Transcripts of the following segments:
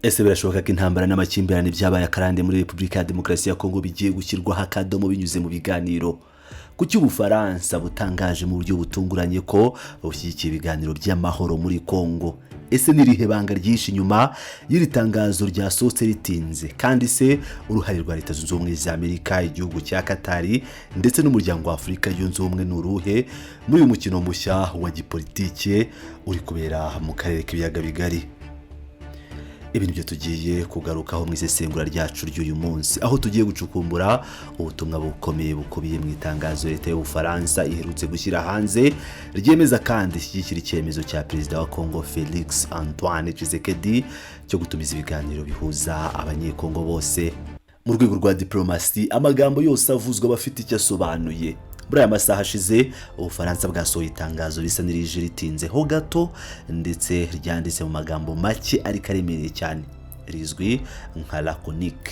Ese birashoboka ko intambara n'amakimbirane byabaye akarande muri Repubulika ya Demokarasi ya Congo bigiye gushyirwaho akadomo binyuze mu biganiro? Kuki Ubufaransa butangaje mu buryo butunguranye ko bushyigikiye ibiganiro by'amahoro muri Congo? Ese nirihe banga ryinshi nyuma y'iri tangazo ryasohotse ritinze? Kandi se uruhare rwa Leta Zunze Ubumwe za Amerika, igihugu cya Katari ndetse n'umuryango wa Afurika yunze ubumwe n'uruhe muri uyu mukino mushya wa gipolitike uri kubera mu karere k'ibiyaga bigari? Ibintu byo tugiye kugarukaho mu isesengura ryacu ry'uyu munsi, aho tugiye gucukumbura ubutumwa bukomeye bukubiye mu itangazo Leta y'Ubufaransa iherutse gushyira hanze ryemeza kandi ishyigikira icyemezo cya Perezida wa Congo Felix Antoine TSHISEKEDI cyo gutumiza ibiganiro bihuza abanyekongo bose. Mu rwego rwa diplomasi, amagambo yose avuzwe bafite icyo asobanuye. Muri aya masaha ashize Ubufaransa bwasohoye itangazo risa n'irije ritinzeho gato ndetse ryanditse mu magambo make ariko aremereye cyane, rizwi nka laconique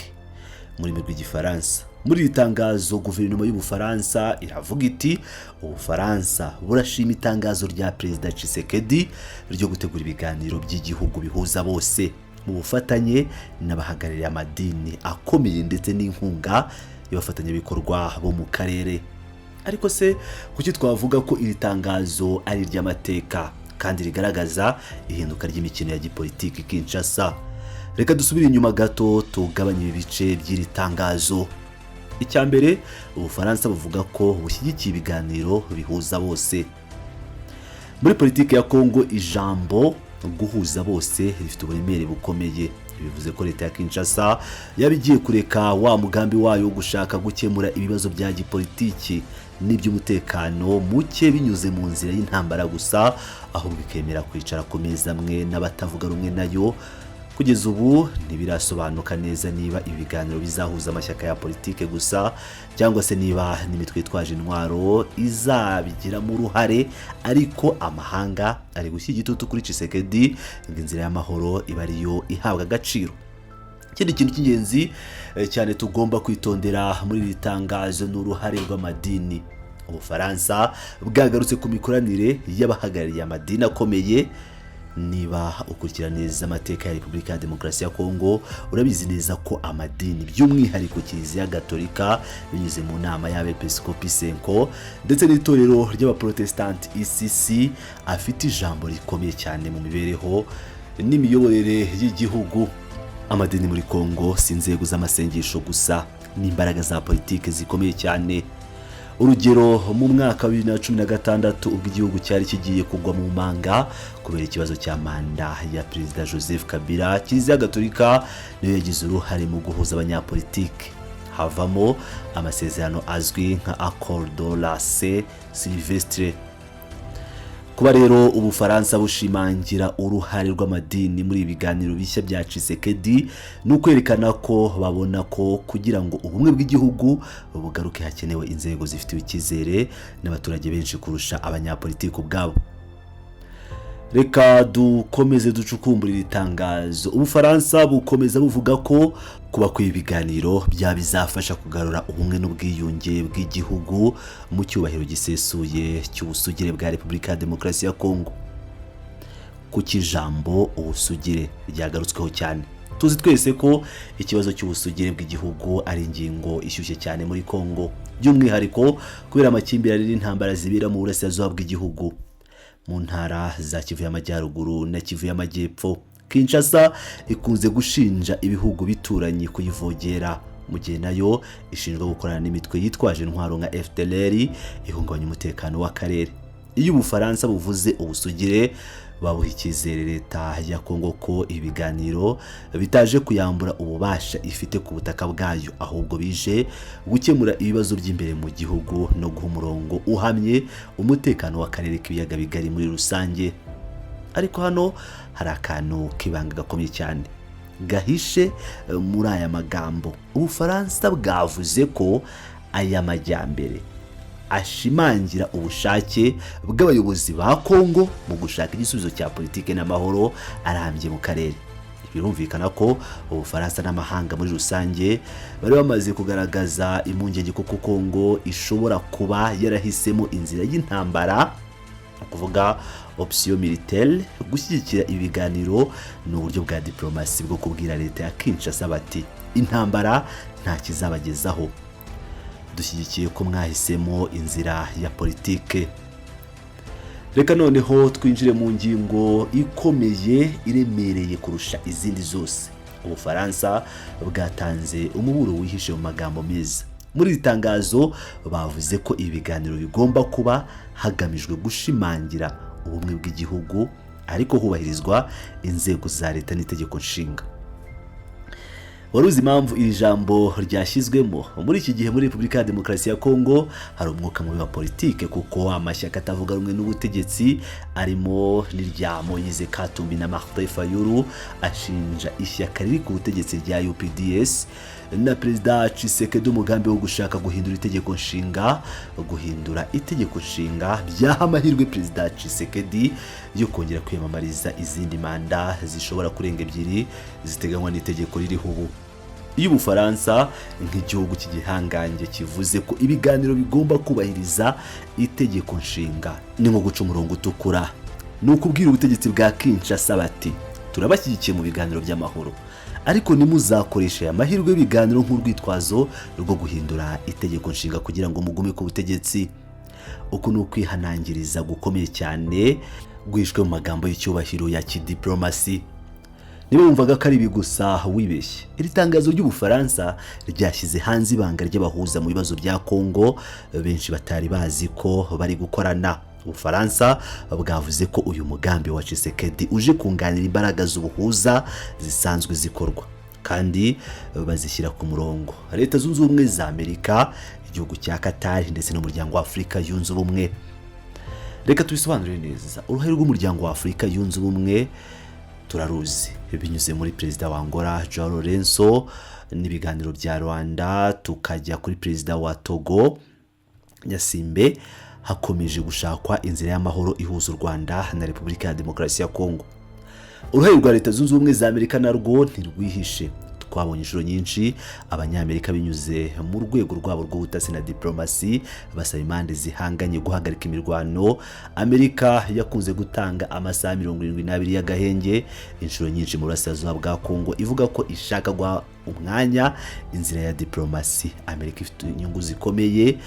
muri rurimi rw'igifaransa. Muri iri tangazo guverinoma y'Ubufaransa iravuga iti Ubufaransa burashima itangazo rya Perezida TSHISEKEDI ryo gutegura ibiganiro by'igihugu bihuza bose mu bufatanye n'abahagarariye amadini akomeye ndetse n'inkunga y'abafatanyabikorwa bo mu karere. Ariko se kuki twavuga ko iri tangazo ari iry'amateka kandi rigaragaza ihinduka ry'imikino ya gipolitiki Kinshasa? Reka dusubire inyuma gato tugabanye ibice by'iri tangazo. Icya mbere, Ubufaransa buvuga ko bushyigikiye ibiganiro bihuza bose. Muri politiki ya Congo, ijambo guhuza bose rifite uburemere bukomeye. Bivuze ko Leta ya Kinshasa yabigiye kureka wa mugambi wayo wo gushaka gukemura ibibazo bya gipolitiki n'iby'umutekano muke binyuze mu nzira y'intambara gusa, aho bikemera kwicara ku meza amwe n'abatavuga rumwe nayo. Kugeza ubu ntibirasobanuka neza niba ibiganiro bizahuza amashyaka ya politike gusa cyangwa se niba n'imitwe itwaje intwaro izabigiramo uruhare, ariko amahanga ari gushyira igitutu kuri TSHISEKEDI ngo inzira y'amahoro iba ariyo ihabwa agaciro. Ikindi kintu cy'ingenzi cyane tugomba kwitondera muri iri tangazo ni uruhare rw'amadini. Ubufaransa bwagarutse ku mikoranire y'abahagarariye amadini akomeye. Niba ukurikira neza amateka ya Repubulika ya Demokarasi ya Congo, urabizi neza ko amadini by'umwihariko Kiliziya Gatolika binyuze mu nama y'abepiskopi Senko ndetse n'itorero ry'abaprotestanti ICC afite ijambo rikomeye cyane mu mibereho n'imiyoborere y'igihugu. Amadini muri Congo si inzego z'amasengesho gusa, ni imbaraga za politike zikomeye cyane. Urugero, mu mwaka wa 2016 ubwo igihugu cyari kigiye kugwa mu manga kubera ikibazo cya manda ya Perezida Joseph Kabila, Kiliziya Gatolika niyo yagize uruhare mu guhuza abanyapolitike. Havamo amasezerano azwi nka Accord de la Saint-Sylvestre. Kuba rero Ubufaransa bushimangira uruhare rw'amadini muri ibiganiro bishya bya TSHISEKEDI ni ukwerekana ko babona ko kugira ngo ubumwe bw'igihugu bugaruke hakenewe inzego zifitiwe icyizere n'abaturage benshi kurusha abanyapolitiki ubwabo. Reka dukomeze ducukumbura iri tangazo. Ubufaransa bukomeza buvuga ko kuba kw'ibiganiro bizafasha kugarura ubumwe n'ubwiyunge bw'igihugu mu cyubahiro gisesuye cy'ubusugire bwa Repubulika ya Demokarasi ya Congo. Kuki ijambo ubusugire ryagarutsweho cyane? Tuzi twese ko ikibazo cy'ubusugire bw'igihugu ari ingingo ishyushye cyane muri Congo, by'umwihariko kubera amakimbirane n'intambara zibera mu burasirazuba bw'igihugu. Mu ntara za Kivu y'Amajyaruguru na Kivu y'Amajyepfo, Kinshasa ikunze gushinja ibihugu bituranye kuyivogera, mu gihe nayo ishinjwa gukorana n'imitwe yitwaje intwaro nka FDLR ihungabanya umutekano w'akarere. Iyo Ubufaransa buvuze ubusugire, babuha icyizere Leta ya Congo ko ibiganiro bitaje kuyambura ububasha ifite ku butaka bwayo, ahubwo bije gukemura ibibazo by'imbere mu gihugu no guha umurongo uhamye umutekano w'akarere k'ibiyaga bigari muri rusange. Ariko hano hari akantu k'ibanga gakomeye cyane gahishe muri aya magambo. Ubufaransa bwavuze ko aya majyambere ashimangira ubushake bw'abayobozi ba Congo mu gushaka igisubizo cya politike n'amahoro arambye mu karere. Birumvikana ko Ubufaransa n'amahanga muri rusange bari bamaze kugaragaza impungenge ko Congo ishobora kuba yarahisemo inzira y'intambara, kuvuga option militaire. Gushyigikira ibiganiro ni uburyo bwa diplomasi bwo kubwira leta ya Kinshasa bati intambara nta kizabagezaho, dushyigikiye ko mwahisemo inzira ya politike. Reka noneho twinjire mu ngingo ikomeye iremereye kurusha izindi zose. Ubufaransa bwatanze umuburo wihishe mu magambo meza. Muri iri tangazo bavuze ko ibiganiro bigomba kuba hagamijwe gushimangira ubumwe bw'igihugu ariko hubahirizwa inzego za leta n'itegeko nshinga. Waruzi impamvu iri jambo ryashyizwemo? Muri iki gihe muri Repubulika ya Demokarasi ya Congo hari umwuka mubi wa politike kuko amashyaka atavuga rumwe n'ubutegetsi arimo n'irya Moise Katumbi na Martin Fayulu ashinja ishyaka riri ku butegetsi rya UPDS na Perezida TSHISEKEDI umugambi wo gushaka guhindura itegeko nshinga. Guhindura itegeko nshinga byaha amahirwe Perezida TSHISEKEDI yo kongera kwiyamamariza izindi manda zishobora kurenga 2 ziteganywa n'itegeko ririho ubu. Iyo Ubufaransa nk'igihugu cy'igihangange kivuze ko ibiganiro bigomba kubahiriza itegeko nshinga, ni nko guca umurongo utukura. Ni ukubwira ubutegetsi bwa Kinshasa bati turabashyigikiye mu biganiro by'amahoro, ariko nimuzakoresha amahirwe y'ibiganiro nk'urwitwazo rwo guhindura itegeko nshinga kugira ngo mugume ku butegetsi. Uku ni ukwihanangiriza gukomeye cyane gwishwe mu magambo y'icyubahiro ya kidiplomasi. Niba wumvaga ko ari bigusa wibeshye. Iri tangazo ry'Ubufaransa ryashyize hanze ibanga ry'abahuza mu bibazo bya Congo benshi batari bazi ko bari gukorana. Ubufaransa bwavuze ko uyu mugambi wa TSHISEKEDI uje kunganira imbaraga z'ubuhuza zisanzwe zikorwa kandi bazishyira ku murongo. Leta Zunze Ubumwe za Amerika, igihugu cya Qatar ndetse n'umuryango wa Afurika Yunze Ubumwe. Reka tubisobanure neza. Uruhare rw'umuryango wa Afurika Yunze Ubumwe turaruzi binyuze muri Perezida wa Angola Joao Lourenço, n'ibiganiro bya Rwanda, tukajya kuri Perezida wa Togo Nyasimbe. Hakomeje gushakwa inzira y'amahoro ihuza u Rwanda na Repubulika ya Demokarasi ya Congo. Uruhare rwa Leta Zunze Ubumwe za Amerika narwo ntirwihishe. Twabonye inshuro nyinshi abanyamerika binyuze mu rwego rwabo rw'ubutasi na diplomasi basaba impande zihanganye guhagarika imirwano. Amerika yakunze gutanga amasaha 72 y'agahenge inshuro nyinshi mu burasirazuba bwa Congo ivuga ko ishaka guha umwanya inzira ya diplomasi. Amerika ifite inyungu zikomeye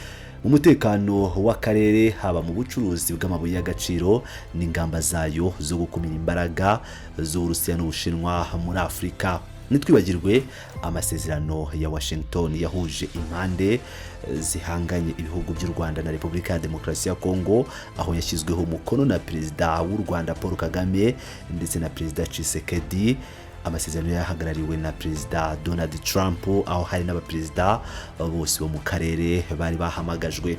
mu mutekano w'akarere, haba mu bucuruzi bw'amabuye y'agaciro n'ingamba zayo zo gukumira imbaraga z'Uburusiya n'Ubushinwa muri Afurika. Nitwibagirwe amasezerano ya Washington yahuje impande zihanganye ibihugu by'u Rwanda na Repubulika ya Demokarasi ya Congo, aho yashyizweho umukono na Perezida w'u Rwanda Paul Kagame ndetse na Perezida TSHISEKEDI. Amasezerano yahagarariwe na Perezida Donald Trump, aho hari n'abaperezida bose bo mu karere bari bahamagajwe.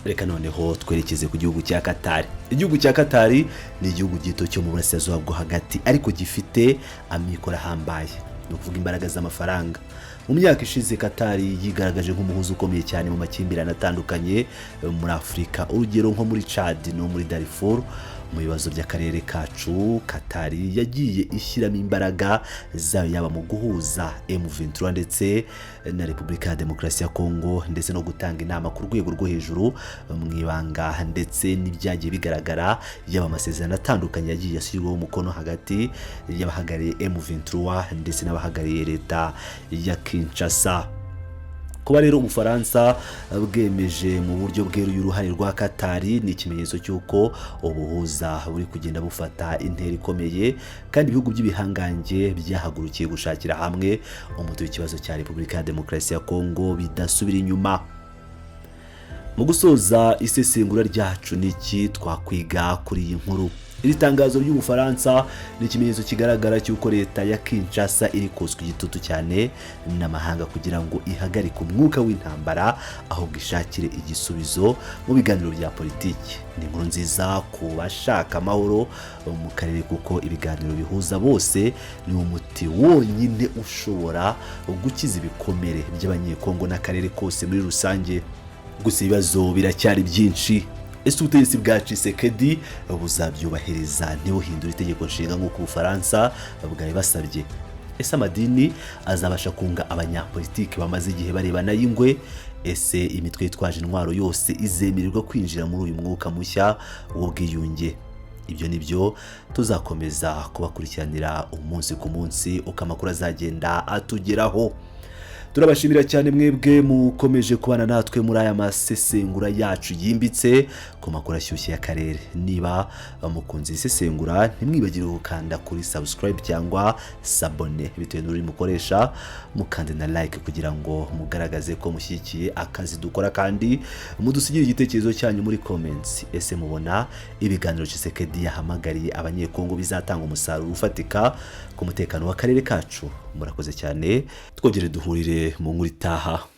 Reka noneho twerekeze ku gihugu cya Qatar. Igihugu cya Qatar ni igihugu gito cyo mu burasirazuba bwo hagati ariko gifite amikoro ahambaye, no kuvuga imbaraga z'amafaranga. Mu myaka ishize Qatar yigaragaje nk'umuhuza ukomeye cyane mu makimbirane atandukanye muri Afurika, urugero nko muri Chad no muri Darfur. Mu bibazo by'akarere kacu, Qatar yagiye ishyiramo imbaraga zayo yaba mu guhuza M23 ndetse na Repubulika ya Demokarasi ya Congo, ndetse no gutanga inama ku rwego rwo hejuru mu ibanga, ndetse n'ibyagiye bigaragara yaba amasezerano atandukanye yagiye ashyirwaho umukono hagati y'abahagariye M23 ndetse n'abahagariye leta ya Kinshasa. Kuba rero Ubufaransa bwemeje mu buryo bweruye uruhare rwa Qatar ni ikimenyetso cy'uko ubuhuza buri kugenda bufata intera ikomeye, kandi ibihugu by'ibihangange byahagurukiye gushakira hamwe umuti w'ikibazo cya Repubulika ya Demokarasi ya Congo bidasubira inyuma. Mu gusoza isesengura ryacu niki twakwiga kuri iyi nkuru? Iri tangazo ry'Ubufaransa ni ikimenyetso kigaragara cy'uko leta ya Kinshasa iri koswa igitutu cyane n'amahanga kugira ngo ihagarike umwuka w'intambara, aho gishakire igisubizo mu biganiro bya politiki. Ni inkuru nziza ku bashaka amahoro mu karere, kuko ibiganiro bihuza bose ni umuti wonyine ushobora gukiza ibikomere by'abanyekongo n'akarere kose muri rusange. Gusa ibibazo biracyari byinshi. Ese ubutegetsi bwa TSHISEKEDI buzabyubahiriza ntibuhindura itegeko nshinga nk'uko Ubufaransa bwari basabye? Ese amadini azabasha kunga abanyapolitiki bamaze igihe barebana y'ingwe? Ese imitwe yitwaje intwaro yose izemererwa kwinjira muri uyu mwuka mushya w'ubwiyunge? ibyo nibyo tuzakomeza kubakurikiranira umunsi ku munsi uko amakuru azagenda atugeraho. Turabashimira cyane mwebwe mukomeje kubana natwe muri aya masesengura yacu yimbitse ku makuru ashyushye y'akarere. Niba mukunze isesengura ntimwibagire gukanda kuri subscribe cyangwa sabone bitewe n'uri mukoresha, mukande na like kugira ngo mugaragaze ko mushyigikiye akazi dukora, kandi mudusigire igitekerezo cyanyu muri comments. Ese mubona ibiganiro Tshisekedi yahamagariye abanyekongo bizatanga umusaruro ufatika ku mutekano w'akarere kacu? Murakoze cyane, twongere duhurire mu nkuru itaha.